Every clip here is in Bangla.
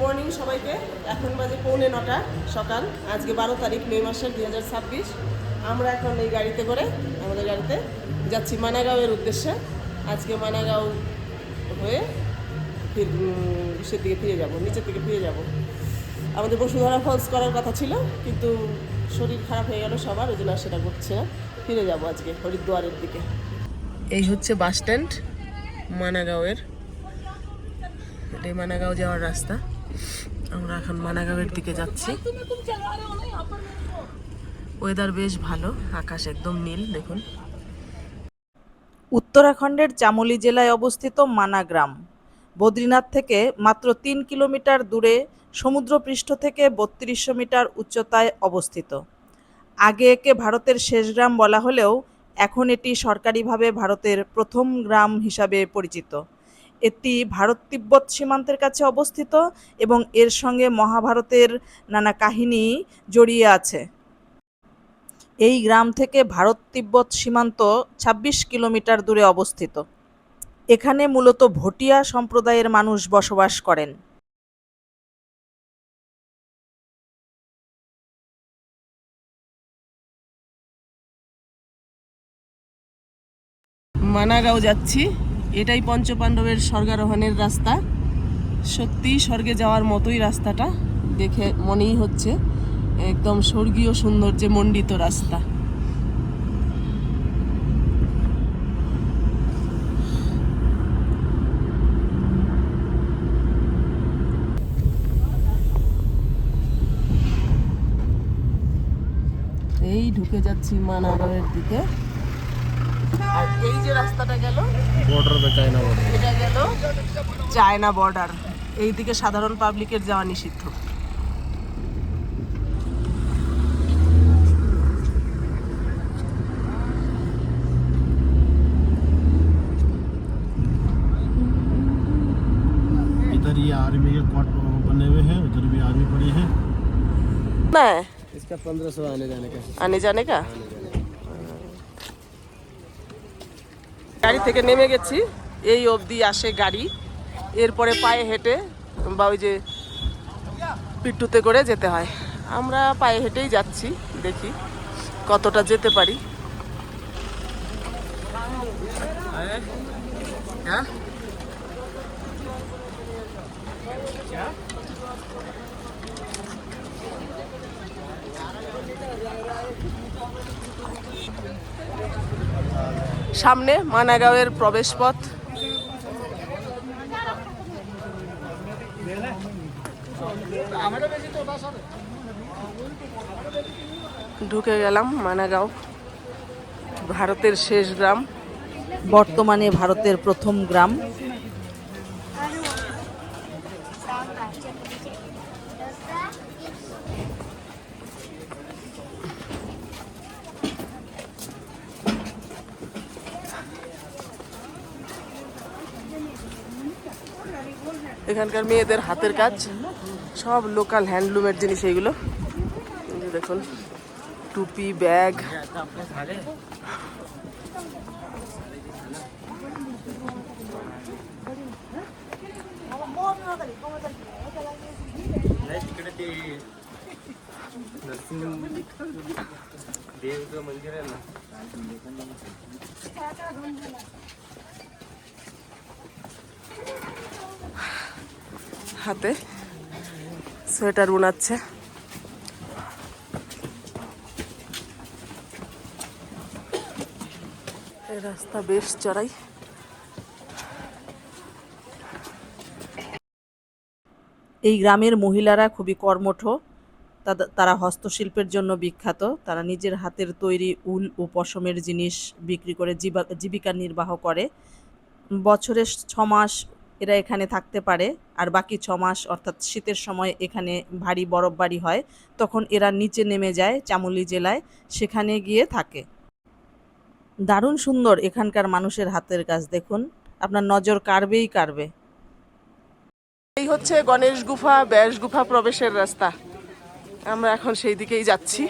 মর্নিং সবাইকে। এখন বাজে 8:45 সকাল। আজকে 12 তারিখ মে মাসের 2026। আমরা এখন এই গাড়িতে করে আমাদের গাড়িতে যাচ্ছি মানাগাঁওয়ের উদ্দেশ্যে। আজকে মানাগাঁও হয়ে দিকে ফিরে যাব, নিচের দিকে ফিরে যাব। আমাদের বসুন্ধরা ফলস করার কথা ছিল, কিন্তু শরীর খারাপ হয়ে গেল সবার, ওই জন্য সেটা করছে না। ফিরে যাব আজকে হরিদ্বারের দিকে। এই হচ্ছে বাস স্ট্যান্ড মানাগাঁওয়ের। এটাই মানাগাঁও যাওয়ার রাস্তা। আমরা এখন মানাগাঁওয়ের দিকে যাচ্ছি। ওয়েদার বেশ ভালো, আকাশ একদম নীল দেখুন। উত্তরাখণ্ডের চামোলি জেলায় অবস্থিত মানা গ্রাম বদ্রীনাথ থেকে মাত্র 3 কিলোমিটার দূরে সমুদ্রপৃষ্ঠ থেকে 3200 মিটার উচ্চতায় অবস্থিত। আগে একে ভারতের শেষ গ্রাম বলা হলেও এখন এটি সরকারিভাবে ভারতের প্রথম গ্রাম হিসাবে পরিচিত। এটি ভারত তিব্বত সীমান্তের কাছে অবস্থিত এবং এর সঙ্গে মহাভারতের নানা কাহিনী জড়িয়ে আছে। এই গ্রাম থেকে ভারত তিব্বত সীমান্ত 26 কিলোমিটার দূরে অবস্থিত। এখানে মূলত ভুটিয়া সম্প্রদায়ের মানুষ বসবাস করেন। মানাগাঁও যাচ্ছি। এটাই পঞ্চপাণ্ডবের স্বর্গারোহণের রাস্তা। সত্যিই স্বর্গে যাওয়ার মতোই রাস্তাটা, দেখে মনেই হচ্ছে একদম স্বর্গীয় সৌন্দর্যে মণ্ডিত রাস্তা। এই ঢুকে যাচ্ছি মানাগাঁওয়ের দিকে। আর এই যে রাস্তাটা গেল बॉर्डर पे चाइना बॉर्डर। এটা গেল চায়না বর্ডার। এই দিকে সাধারণ পাবলিকের যাওয়া নিষিদ্ধ। इधर ये आर्मी के क्वार्टर बने हुए हैं, उधर भी आर्मी पड़ी है। না इसका 1500 आने जाने का। আনে জানে কা গাড়ি থেকে নেমে গেছি। এই অবধি আসে গাড়ি, এরপরে পায়ে হেঁটে বা ওই যে পিট্টুতে করে যেতে হয়। আমরা পায়ে হেঁটেই যাচ্ছি, দেখি কতটা যেতে পারি। সামনে মানাগাঁওয়ের প্রবেশ পথ। ঢুকে গেলাম মানাগাঁও, ভারতের শেষ গ্রাম, বর্তমানে ভারতের প্রথম গ্রাম। এখানকার মেয়েদের হাতের কাজ, সব লোকাল হ্যান্ডলুমের জিনিস এইগুলো। এই যে দেখুন, টুপি, ব্যাগ। হাতে সোয়েটার বুনাচ্ছে। এই রাস্তা বেশ চড়াই। এই গ্রামের মহিলারা খুবই কর্মঠ। তারা হস্তশিল্পের জন্য বিখ্যাত। তারা নিজের হাতের তৈরি উল ও পশমের জিনিস বিক্রি করে জীবিকা নির্বাহ করে। বছরের 6 মাস এরা এখানে থাকতে পারে, আর বাকি 6 মাস অর্থাৎ শীতের সময় এখানে ভারী বরফবারি হয়, তখন এরা নিচে নেমে যায় চামোলি জেলায়, সেখানে গিয়ে থাকে। দারুণ সুন্দর এখানকার মানুষের হাতের কাজ, দেখুন, আপনার নজর কাড়বেই কাড়বে। এই হচ্ছে গণেশ গুফা, ব্যাস গুফা প্রবেশের রাস্তা। আমরা এখন সেই দিকেই যাচ্ছি।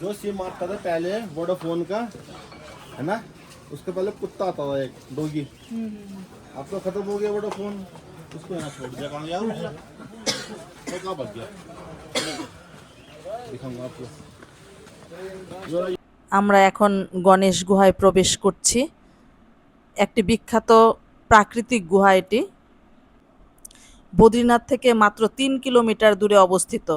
जो सिम आता था पहले वोडाफोन का, है ना, उसके पहले कुत्ता आता था एक डॉगी। अब तो खत्म हो गया बेटा फोन, उसको यहाँ छोड़ दिया। कहाँ गया वो? कहाँ भाग गया? दिखाऊंगा आपको। আমরা এখন গণেশ গুহায় প্রবেশ করছি। একটি বিখ্যাত প্রাকৃতিক গুহা এটি। বদ্রীনাথ থেকে মাত্র ৩ কিলোমিটার দূরে অবস্থিত।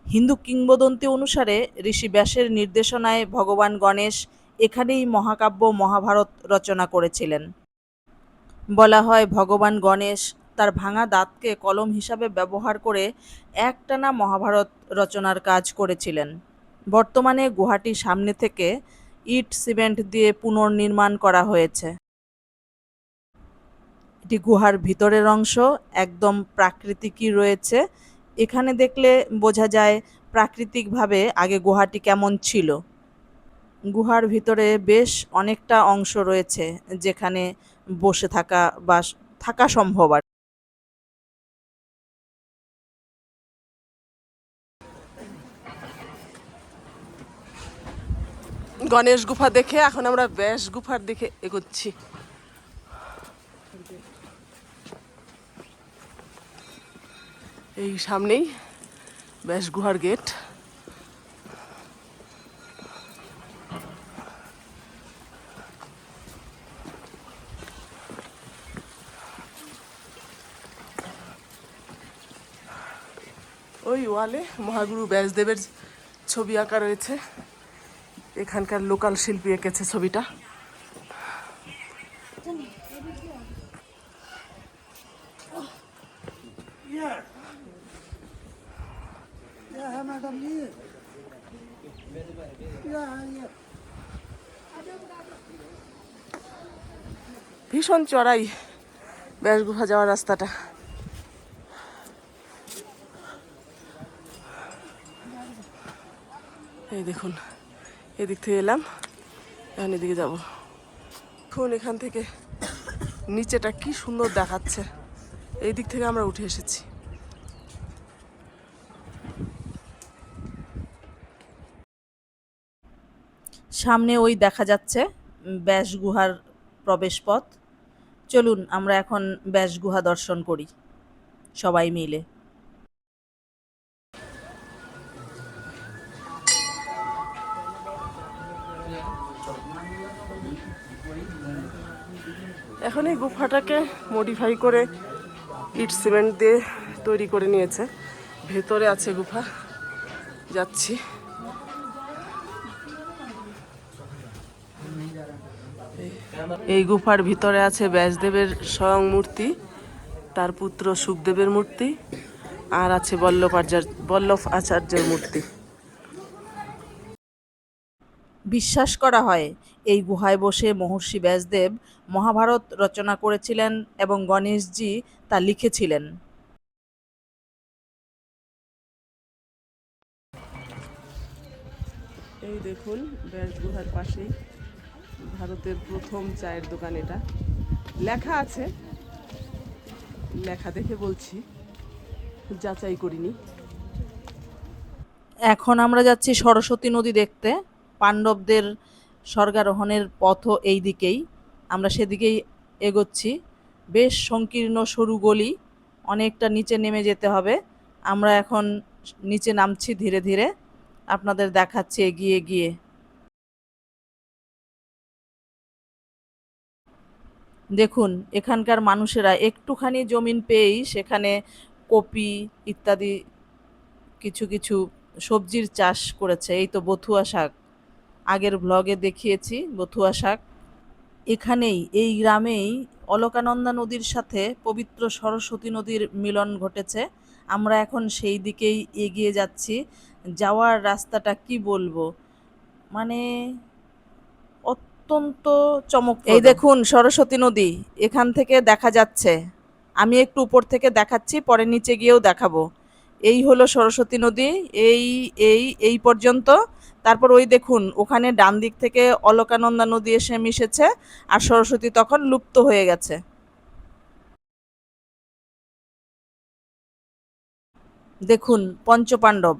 হিন্দু কিংবদন্তি অনুসারে ঋষি ব্যাসের নির্দেশনায় ভগবান গণেশ এখানেই মহাকাব্য মহাভারত রচনা করেছিলেন। বলা হয় ভগবান গণেশ তার ভাঙা দাঁতকে কলম হিসাবে ব্যবহার করে একটানা মহাভারত রচনার কাজ করেছিলেন। বর্তমানে গুহাটি সামনে থেকে ইট সিমেন্ট দিয়ে পুনর্নির্মাণ করা হয়েছে। এটি গুহার ভিতরের অংশ, একদম প্রাকৃতিকই রয়েছে। এখানে দেখলে বোঝা যায় প্রাকৃতিকভাবে আগে গুহাটি কেমন ছিল। গুহার ভিতরে বেশ অনেকটা অংশ রয়েছে যেখানে বসে থাকা বা থাকা সম্ভব আর। গণেশ গুফা দেখে এখন আমরা ব্যাস গুফার দিকে এগোচ্ছি। এই সামনেই ব্যাস গুহার গেট। ওই ওয়ালে মহাগুরু ব্যাসদেবের ছবি আঁকা রয়েছে। এখানকার লোকাল শিল্পী এঁকেছে ছবিটা। ভীষণ চড়াই ব্যাস গুফা যাওয়ার রাস্তাটা। এই দেখুন, এদিক থেকে এলাম, এখন এদিকে যাব। এখন এখান থেকে নিচেটা কি সুন্দর দেখাচ্ছে। এই দিক থেকে আমরা উঠে এসেছি। সামনে ওই দেখা যাচ্ছে ব্যাস গুহার প্রবেশপথ। চলুন আমরা এখন ব্যাস গুহা দর্শন করি সবাই মিলে। এখন এই গুফাটাকে মডিফাই করে ইট সিমেন্ট দিয়ে তৈরি করে নিয়েছে। ভেতরে আছে গুফা, যাচ্ছি। এই গুফার ভিতরে আছে ব্যাসদেবের স্বয়ং মূর্তি, তার পুত্র সুখদেবের মূর্তি, আর আছে বল্লভ আচার্যের মূর্তি। বিশ্বাস করা হয় এই গুহায় বসে মহর্ষি ব্যাসদেব মহাভারত রচনা করেছিলেন এবং গণেশজি তা লিখেছিলেন। এই দেখুন ব্যাস গুহার পাশেই ভারতের প্রথম চায়ের দোকান। এটা লেখা আছে, লেখা দেখে বলছি, যাচাই করিনি। এখন আমরা যাচ্ছি সরস্বতী নদী দেখতে। পাণ্ডবদের স্বর্গারোহণের পথও এই দিকেই, আমরা সেদিকেই এগোচ্ছি। বেশ সংকীর্ণ সরু গলি, অনেকটা নিচে নেমে যেতে হবে। আমরা এখন নিচে নামছি ধীরে ধীরে, আপনাদের দেখাচ্ছি এগিয়ে গিয়ে। দেখুন এখানকার মানুষেরা একটুখানি জমিন পেয়েই সেখানে কপি ইত্যাদি কিছু কিছু সবজির চাষ করেছে। এই তো বথুয়া শাক, আগের ব্লগে দেখিয়েছি বথুয়া শাক। এখানেই এই গ্রামেই অলকানন্দা নদীর সাথে পবিত্র সরস্বতী নদীর মিলন ঘটেছে। আমরা এখন সেই দিকেই এগিয়ে যাচ্ছি। যাওয়ার রাস্তাটা কি বলবো, মানে অত্যন্ত চমকপ্রদ। এই দেখুন সরস্বতী নদী এখান থেকে দেখা যাচ্ছে। আমি একটু উপর থেকে দেখাচ্ছি, পরে নিচে গিয়েও দেখাবো। এই হলো সরস্বতী নদী, এই এই এই পর্যন্ত। তারপর ওই দেখুন ওখানে ডান দিক থেকে অলকানন্দা নদী এসে মিশেছে, আর সরস্বতী তখন লুপ্ত হয়ে গেছে। দেখুন পঞ্চপাণ্ডব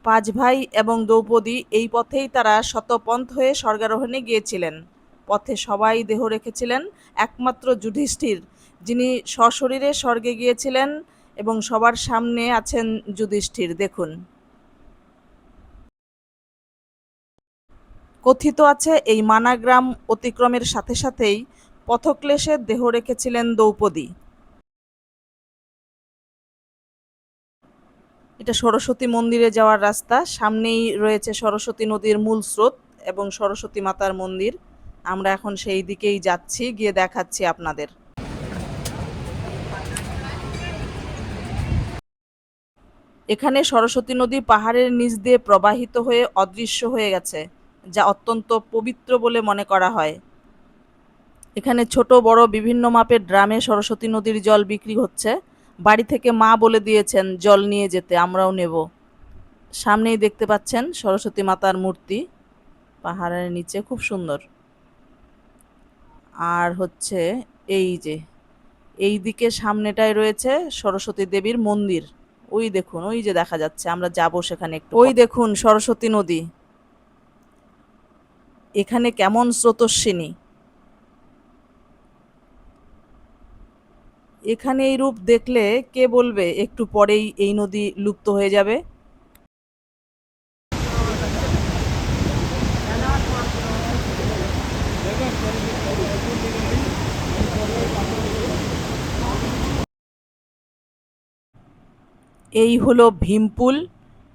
5 ভাই এবং দ্রৌপদী এই পথেই তারা শতপন্থ হয়ে স্বর্গারোহণে গিয়েছিলেন। পথে সবাই দেহ রেখেছিলেন, একমাত্র যুধিষ্ঠির, যিনি সশরীরে স্বর্গে গিয়েছিলেন, এবং সবার সামনে আছেন যুধিষ্ঠির, দেখুন। কথিত আছে এই মানাগ্রাম অতিক্রমের সাথে সাথেই পথক্লেশে দেহ রেখেছিলেন দ্রৌপদী। এটা সরস্বতী মন্দিরে যাওয়ার রাস্তা, সামনেই রয়েছে সরস্বতী নদীর মূল স্রোত এবং সরস্বতী মাতার মন্দির। আমরা এখন সেই দিকেই যাচ্ছি, গিয়ে দেখাচ্ছি আপনাদের। এখানে সরস্বতী নদী পাহাড়ের নিচ দিয়ে প্রবাহিত হয়ে অদৃশ্য হয়ে গেছে, যা অত্যন্ত পবিত্র বলে মনে করা হয়। এখানে ছোট বড় বিভিন্ন মাপের ড্রামে সরস্বতী নদীর জল বিক্রি হচ্ছে। বাড়ি থেকে মা বলে দিয়েছেন জল নিয়ে যেতে, আমরাও নেব। সামনেই দেখতে পাচ্ছেন সরস্বতী মাতার মূর্তি, পাহাড়ের নিচে, খুব সুন্দর। আর হচ্ছে এই যে এই দিকে সামনেটায় রয়েছে সরস্বতী দেবীর মন্দির। ওই দেখুন, ওই যে দেখা যাচ্ছে, আমরা যাব সেখানে একটু। ওই দেখুন সরস্বতী নদী, এখানে কেমন স্রোতস্বিনী। এখানে এই রূপ দেখলে কে বলবে একটু পরেই এই নদী লুপ্ত হয়ে যাবে। এই হলো ভীমপুল।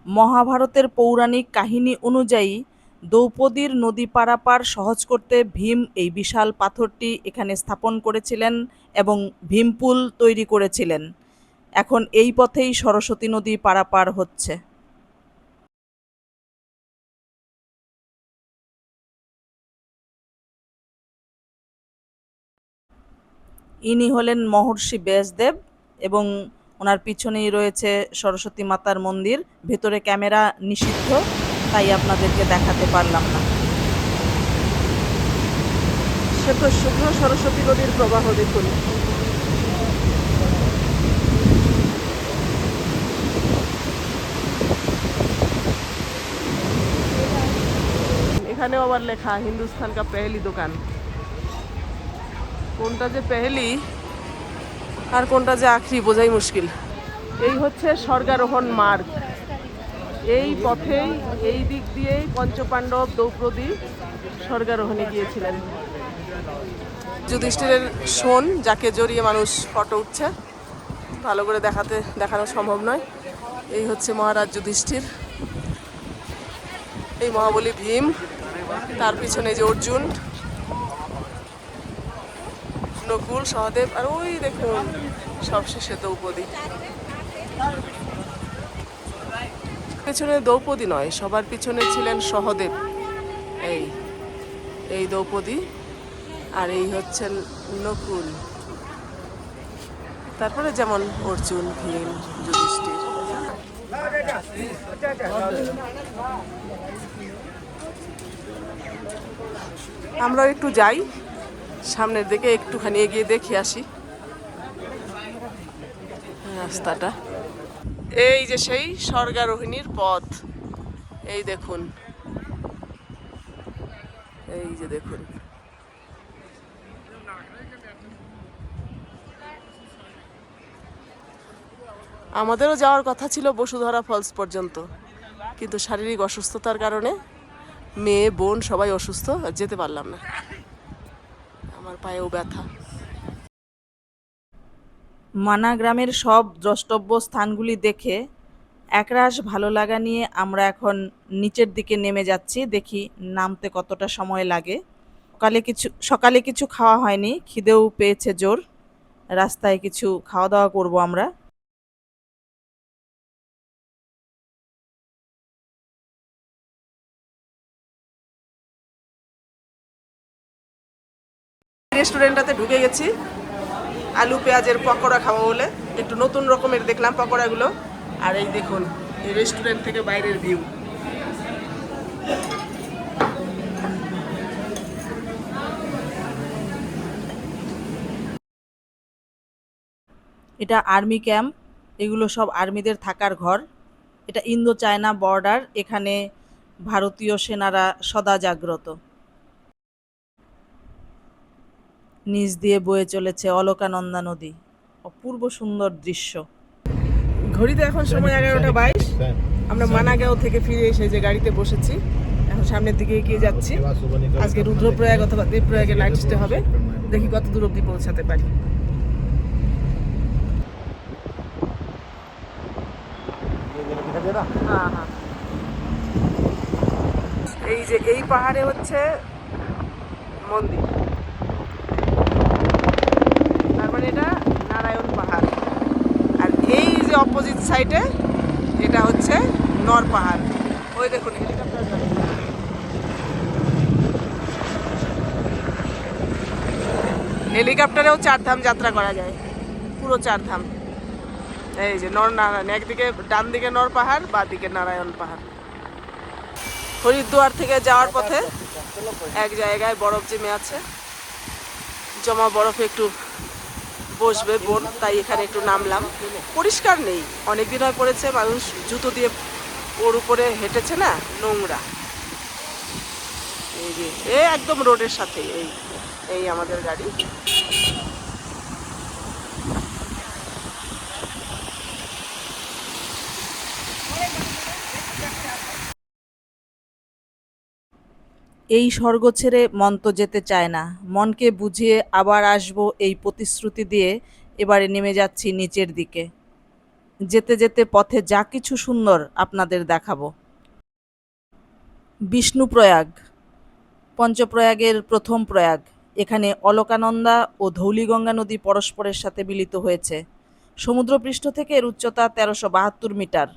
মহাভারতের পৌরাণিক কাহিনী অনুযায়ী দ্রৌপদীর নদী পারাপার সহজ করতে ভীম এই বিশাল পাথরটি এখানে স্থাপন করেছিলেন এবং ভীমপুল তৈরি করেছিলেন। এখন এই পথেই সরস্বতী নদী পারাপার হচ্ছে। ইনি হলেন মহর্ষি ব্যাসদেব এবং ওনার পিছনেই রয়েছে সরস্বতী মাতার মন্দির। ভেতরে ক্যামেরা নিষিদ্ধ, তাই আপনাদেরকে দেখাতে পারলাম না। সে তো শুধু সরস্বতী নদীর প্রবাহ দেখুন। এখানেও আবার লেখা হিন্দুস্তান কা পেহেলি দোকান। কোনটা যে পেহেলি আর কোনটা যে আখরি বোঝাই মুশকিল। এই হচ্ছে স্বর্গারোহণ মার্গ। এই পথেই, এই দিক দিয়েই পঞ্চপাণ্ডব দ্রৌপদী স্বর্গারোহণে গিয়েছিলেন। যুধিষ্ঠিরের শোন, যাকে জড়িয়ে মানুষ ফটো উঠছে, ভালো করে দেখানো সম্ভব নয়। এই হচ্ছে মহারাজ যুধিষ্ঠির, এই মহাবলী ভীম, তার পিছনে যে অর্জুন, নকুল, সহদেব, আর ওই দেখুন সবশেষে দ্রৌপদী। পেছনে দ্রৌপদী নয়, সবার পিছনে ছিলেন সহদেব। এই দ্রৌপদী, আর এই হচ্ছেন নকুল, তারপরে যেমন অর্জুন, ভীম, যুধিষ্ঠির। আমরা একটু যাই সামনের দিকে, একটুখানি এগিয়ে দেখে আসি রাস্তাটা। এই যে সেই স্বর্গারোহিণীর পথ, এই দেখুন, এই যে দেখুন। আমাদেরও যাওয়ার কথা ছিল বসুধরা ফলস পর্যন্ত, কিন্তু শারীরিক অসুস্থতার কারণে মেয়ে বোন সবাই অসুস্থ, আর যেতে পারলাম না। আমার পায়েও ব্যথা। মানা গ্রামের সব দ্রষ্টব্য স্থানগুলি দেখে একরাশ ভালো লাগা নিয়ে আমরা এখন নিচের দিকে নেমে যাচ্ছি। দেখি নামতে কতটা সময় লাগে। সকালে কিছু খাওয়া হয়নি, খিদেও পেয়েছে জোর। রাস্তায় কিছু খাওয়া দাওয়া করব আমরা। রেস্টুরেন্টটাতে ঢুকে গেছি আলু পেঁয়াজের পকোড়া খাবো বলে। একটু নতুন রকমের দেখলাম পকোড়াগুলো। আর এই দেখুন এই রেস্টুরেন্ট থেকে বাইরের ভিউ। এটা আর্মি ক্যাম্প, এগুলো সব আর্মিদের থাকার ঘর। এটা ইন্দো চায়না বর্ডার, এখানে ভারতীয় সেনারা সদা জাগ্রত। নিচ দিয়ে বয়ে চলেছে অলকানন্দা নদী। অপূর্ব সুন্দর দৃশ্য। ঘড়িতে এখন সময় 11:22। আমরা মানাগাঁও থেকে ফিরে এসে যে গাড়িতে বসেছি, এখন সামনের দিকে এগিয়ে যাচ্ছি। আজকে রুদ্রপ্রয়াগ অথবা দেবপ্রয়াগে নাইট স্টে হবে, দেখি কত দূর অব্দি পৌঁছাতে পারি। হ্যাঁ হ্যাঁ, এই যে এই পাহাড়ে হচ্ছে মন্দির, তার মানে এটা নারায়ণ পাহাড়। আর এই যে অপোজিট সাইডে এটা হচ্ছে নর পাহাড়। ওই দেখুন হেলিকপ্টার যাচ্ছে। হেলিকপ্টারেও 4 ধাম যাত্রা করা যায়, পুরো 4 ধাম। এই যে নর নারায়ণ, একদিকে ডান দিকে নর পাহাড়, বাঁ দিকে নারায়ণ পাহাড়। হরিদ্বার থেকে যাওয়ার পথে এক জায়গায় বরফ জমে আছে, জমা বরফে একটু বসবে বোন, তাই এখানে একটু নামলাম। পরিষ্কার নেই, অনেকদিন হয় পড়েছে, মানুষ জুতো দিয়ে ওর উপরে হেঁটেছে না, নোংরা। এই যে একদম রোডের সাথে এই এই আমাদের গাড়ি। এই স্বর্গ ছেড়ে মন তো যেতে চায় না, মনকে বুঝিয়ে আবার আসবো এই প্রতিশ্রুতি দিয়ে এবারে নেমে যাচ্ছি নিচের দিকে। যেতে যেতে পথে যা কিছু সুন্দর আপনাদের দেখাবো। বিষ্ণুপ্রয়াগ, পঞ্চপ্রয়াগের প্রথম প্রয়াগ। এখানে অলকানন্দা ও ধৌলিগঙ্গা নদী পরস্পরের সাথে মিলিত হয়েছে। সমুদ্রপৃষ্ঠ থেকে এর উচ্চতা 1372 মিটার।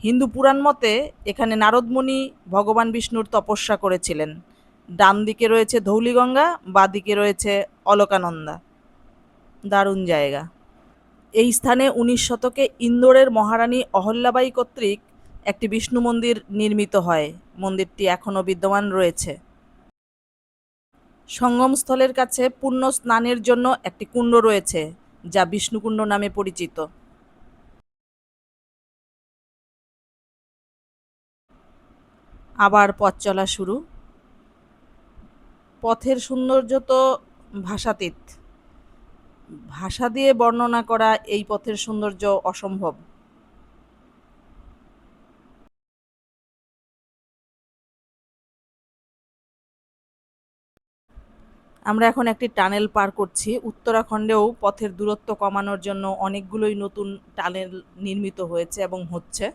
হিন্দু পুরাণ মতে এখানে নারদমুনি ভগবান বিষ্ণুর তপস্যা করেছিলেন। ডান দিকে রয়েছে ধৌলিগঙ্গা, বাঁ দিকে রয়েছে অলকানন্দা। দারুণ জায়গা। এই স্থানে 19 শতকে ইন্দোরের মহারানী অহল্যাবাই কর্তৃক একটি বিষ্ণু মন্দির নির্মিত হয়। মন্দিরটি এখনও বিদ্যমান রয়েছে। সঙ্গমস্থলের কাছে পুণ্য স্নানের জন্য একটি কুণ্ড রয়েছে, যা বিষ্ণুকুণ্ড নামে পরিচিত। আবার পথ চলা শুরু। পথের সৌন্দর্য তো ভাষাতীত, ভাষা দিয়ে বর্ণনা করা এই পথের সৌন্দর্য অসম্ভব। আমরা এখন একটি টানেল পার করছি। উত্তরাখণ্ডেও পথের দূরত্ব কমানোর জন্য অনেকগুলোই নতুন টানেল নির্মিত হয়েছে এবং হচ্ছে।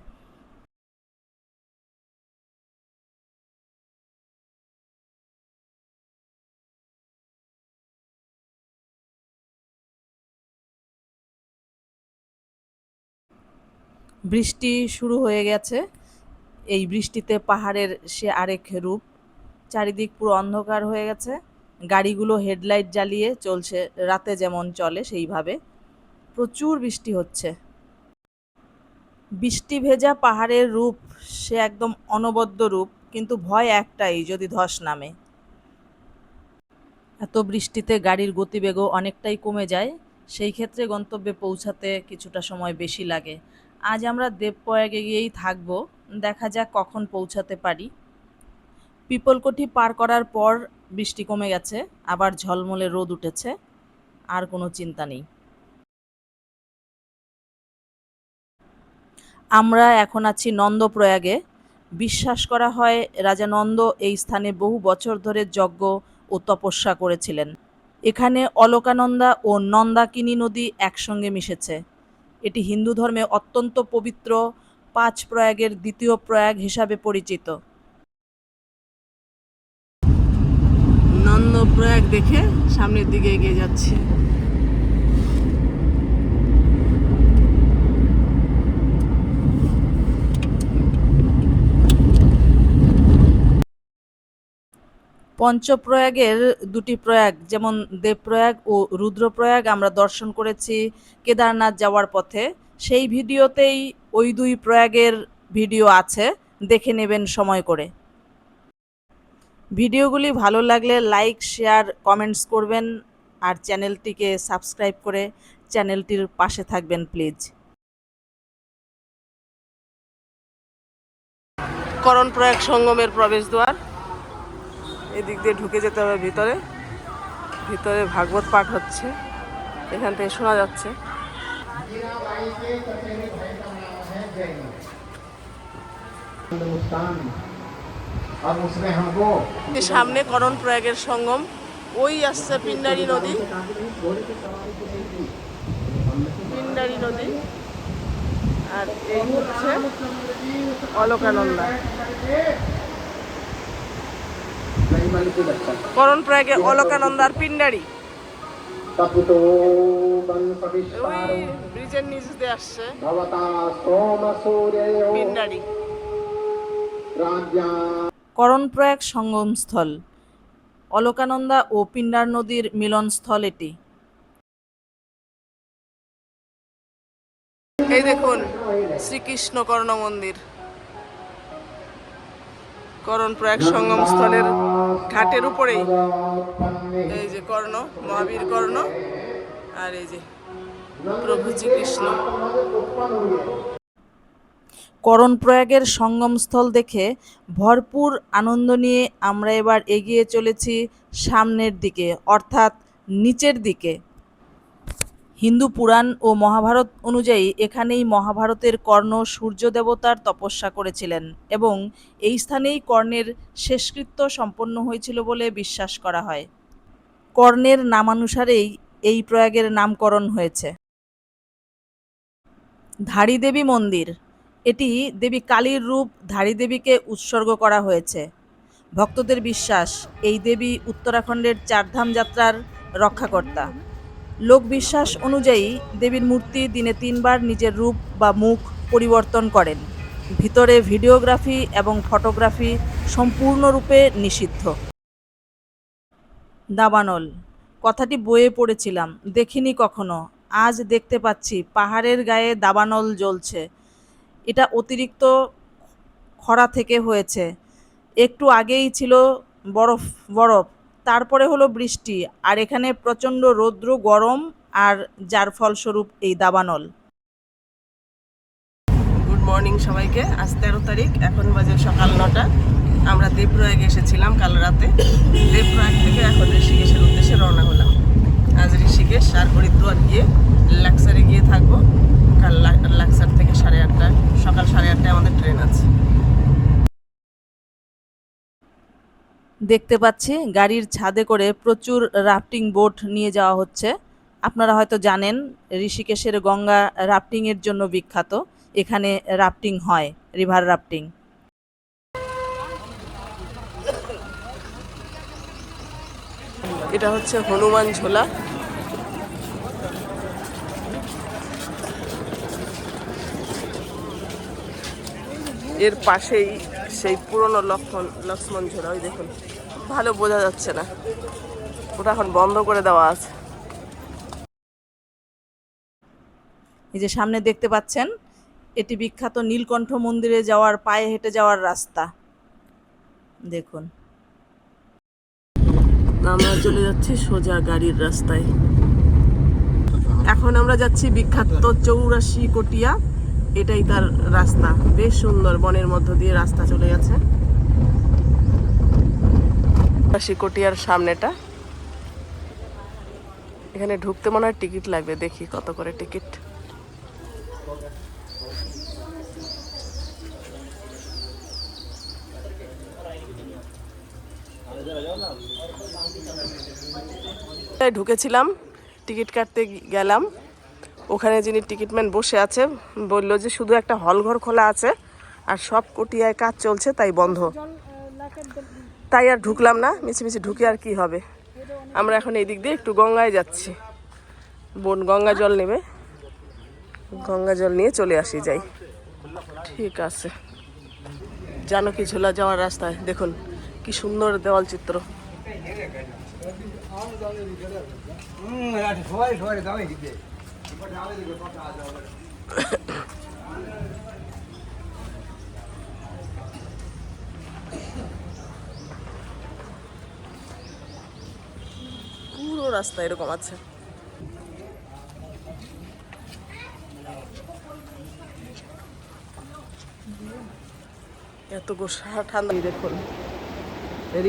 বৃষ্টি শুরু হয়ে গেছে। এই বৃষ্টিতে পাহাড়ের সে আরেক রূপ। চারিদিক পুরো অন্ধকার হয়ে গেছে। গাড়িগুলো হেডলাইট জ্বালিয়ে চলছে, রাতে যেমন চলে সেইভাবে। প্রচুর বৃষ্টি হচ্ছে। বৃষ্টি ভেজা পাহাড়ের রূপ সে একদম অনবদ্য রূপ, কিন্তু ভয় একটাই, যদি ধস নামে। এত বৃষ্টিতে গাড়ির গতিবেগও অনেকটাই কমে যায়, সেই ক্ষেত্রে গন্তব্যে পৌঁছাতে কিছুটা সময় বেশি লাগে। আজ আমরা দেবপ্রয়াগে গিয়েই থাকবো, দেখা যাক কখন পৌঁছাতে পারি। পিপলকোঠি পার করার পর বৃষ্টি কমে গেছে, আবার ঝলমলে রোদ উঠেছে, আর কোনো চিন্তা নেই। আমরা এখন আছি নন্দপ্রয়াগে। বিশ্বাস করা হয় রাজা নন্দ এই স্থানে বহু বছর ধরে যজ্ঞ ও তপস্যা করেছিলেন। এখানে অলকানন্দা ও নন্দাকিনী নদী একসঙ্গে মিশেছে। এটি হিন্দু ধর্মে অত্যন্ত পবিত্র 5 প্রয়াগের দ্বিতীয় প্রয়াগ হিসাবে পরিচিত। নন্দপ্রয়াগ দেখে সামনের দিকে এগিয়ে যাচ্ছি। পঞ্চপ্রয়াগের দুটি প্রয়াগ, যেমন দেবপ্রয়াগ ও রুদ্রপ্রয়াগ আমরা দর্শন করেছি কেদারনাথ যাওয়ার পথে। সেই ভিডিওতেই ওই 2 প্রয়াগের ভিডিও আছে, দেখে নেবেন সময় করে। ভিডিওগুলি ভালো লাগলে লাইক, শেয়ার, কমেন্টস করবেন, আর চ্যানেলটিকে সাবস্ক্রাইব করে চ্যানেলটির পাশে থাকবেন প্লিজ। করণপ্রয়াগ সঙ্গমের প্রবেশদ্বার, এদিক দিয়ে ঢুকে যেতে হবে ভিতরে। ভিতরে ভাগবত পাঠ হচ্ছে, এখান থেকে শোনা যাচ্ছে। সামনে করণ প্রয়াগের সঙ্গম, ওই আসছে পিন্ডারি নদী, পিন্ডারি নদী, আর এই হচ্ছে অলকানন্দা। করণ প্রয়াগে অলকানন্দা আর পিন্ডারি ওই ব্রিজের নিচ দিয়ে আসছে পিন্ডারি। করণপ্রয়াগ সঙ্গমস্থল, অলকানন্দা ও পিন্ডার নদীর মিলনস্থল এটি। এই দেখুন শ্রীকৃষ্ণ কর্ণ মন্দির, করণপ্রয়াগ সঙ্গমস্থলের ঘাটের উপরেই। এই যে কর্ণ, মহাবীর কর্ণ, আর এই যে প্রভু শ্রীকৃষ্ণ। করণপ্রয়াগের সঙ্গমস্থল দেখে ভরপুর আনন্দ নিয়ে আমরা এবার এগিয়ে চলেছি সামনের দিকে, অর্থাৎ নিচের দিকে। হিন্দু পুরাণ ও মহাভারত অনুযায়ী এখানেই মহাভারতের কর্ণ সূর্য দেবতার তপস্যা করেছিলেন এবং এই স্থানেই কর্ণের শেষকৃত্য সম্পন্ন হয়েছিল বলে বিশ্বাস করা হয়। কর্ণের নামানুসারেই এই প্রয়াগের নামকরণ হয়েছে। ধারী দেবী মন্দির, এটি দেবী কালীর রূপ ধারী দেবীকে উৎসর্গ করা হয়েছে। ভক্তদের বিশ্বাস এই দেবী উত্তরাখণ্ডের চারধাম যাত্রার রক্ষাকর্তা। লোকবিশ্বাস অনুযায়ী দেবীর মূর্তি দিনে 3 বার নিজের রূপ বা মুখ পরিবর্তন করেন। ভিতরে ভিডিওগ্রাফি এবং ফটোগ্রাফি সম্পূর্ণরূপে নিষিদ্ধ। দাবানল, কথাটি বইয়ে পড়েছিলাম, দেখিনি কখনো, আজ দেখতে পাচ্ছি পাহাড়ের গায়ে দাবানল জ্বলছে। এটা অতিরিক্ত খরা থেকে হয়েছে। একটু আগেই ছিল বরফ বরফ, তারপরে হলো বৃষ্টি, আর এখানে প্রচণ্ড রৌদ্র গরম, আর যার ফলস্বরূপ এই দাবানল। গুড মর্নিং সবাইকে। আজ 13 তারিখ, এখন বাজে সকাল 9টা। আমরা দেবপ্রয়াগে এসেছিলাম কাল রাতে। দেবপ্রয়াগ থেকে এখন ঋষিকেশের উদ্দেশ্যে রওনা হলাম। আজ ঋষিকেশ আর হরিদ্বার গিয়ে লাক্সারে গিয়ে থাকবো। কাল লাক্সার থেকে সকাল 8:30টায় আমাদের ট্রেন আছে। দেখতে পাচ্ছি গাড়ির ছাদে করে প্রচুর রাফটিং বোট নিয়ে যাওয়া হচ্ছে। আপনারা হয়তো জানেন ঋষিকেশের গঙ্গা রাফটিংয়ের জন্য বিখ্যাত। এখানে রাফটিং হয়, রিভার রাফটিং। এটা হচ্ছে হনুমান ঝোলা। এর পাশেই সেই পুরনো লক্ষ্মণ ঝোলা। ওই দেখুন, ভালো বোঝা যাচ্ছে না, ওটা এখন বন্ধ করে দেওয়া আছে। এই যে সামনে দেখতে পাচ্ছেন, এটি বিখ্যাত নীলকণ্ঠ মন্দিরে যাওয়ার পায়ে হেঁটে যাওয়ার রাস্তা। দেখুন, আমরা চলে যাচ্ছি সোজা গাড়ির রাস্তায়। এখন আমরা যাচ্ছি বিখ্যাত 84 কটিয়া, এটাই তার রাস্তা। বেশ সুন্দর, বনের মধ্য দিয়ে রাস্তা চলে গেছে। 84 কটিয়ার সামনেটা। এখানে ঢুকতে মনে হয় টিকিট লাগবে, দেখি কত করে টিকিট। ঢুকেছিলাম, টিকিট কাটতে গেলাম, ওখানে যিনি টিকিটম্যান বসে আছে বললো যে শুধু একটা হলঘর খোলা আছে আর সব কটিয়ায় কাজ চলছে, তাই বন্ধ। তাই আর ঢুকলাম না, মিছিমিছি ঢুকে আর কি হবে। আমরা এখন এই দিক দিয়ে একটু গঙ্গায় যাচ্ছি। বোন গঙ্গা জল নেবে, গঙ্গা জল নিয়ে চলে আসি যাই। ঠিক আছে, জানকী ঝোলা যাওয়ার রাস্তায় দেখুন কি সুন্দর দেওয়াল চিত্র। পুরো রাস্তা এরকম আছে। এত ঠান্ডা। দেখুন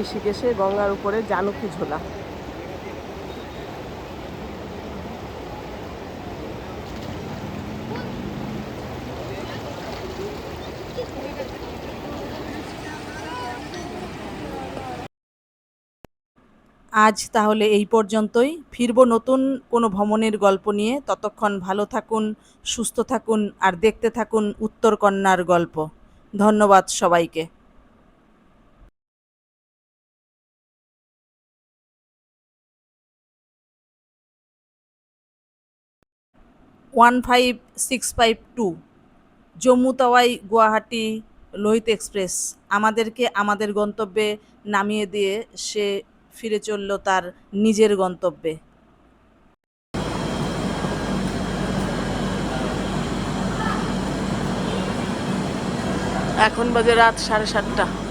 ঋষিকেশে গঙ্গার উপরে জানকী ঝোলা, আজ তাহলে এই পর্যন্তই। ফিরব নতুন কোনো ভ্রমণের গল্প নিয়ে। ততক্ষণ ভালো থাকুন, সুস্থ থাকুন আর দেখতে থাকুন উত্তরকন্যার গল্প। ধন্যবাদ সবাইকে। 15652 জম্মু তাওয়াই গুয়াহাটি লোহিত এক্সপ্রেস আমাদেরকে আমাদের গন্তব্যে নামিয়ে দিয়ে সে ফিরে চলল তার নিজের গন্তব্যে। এখন বাজে রাত 7:30।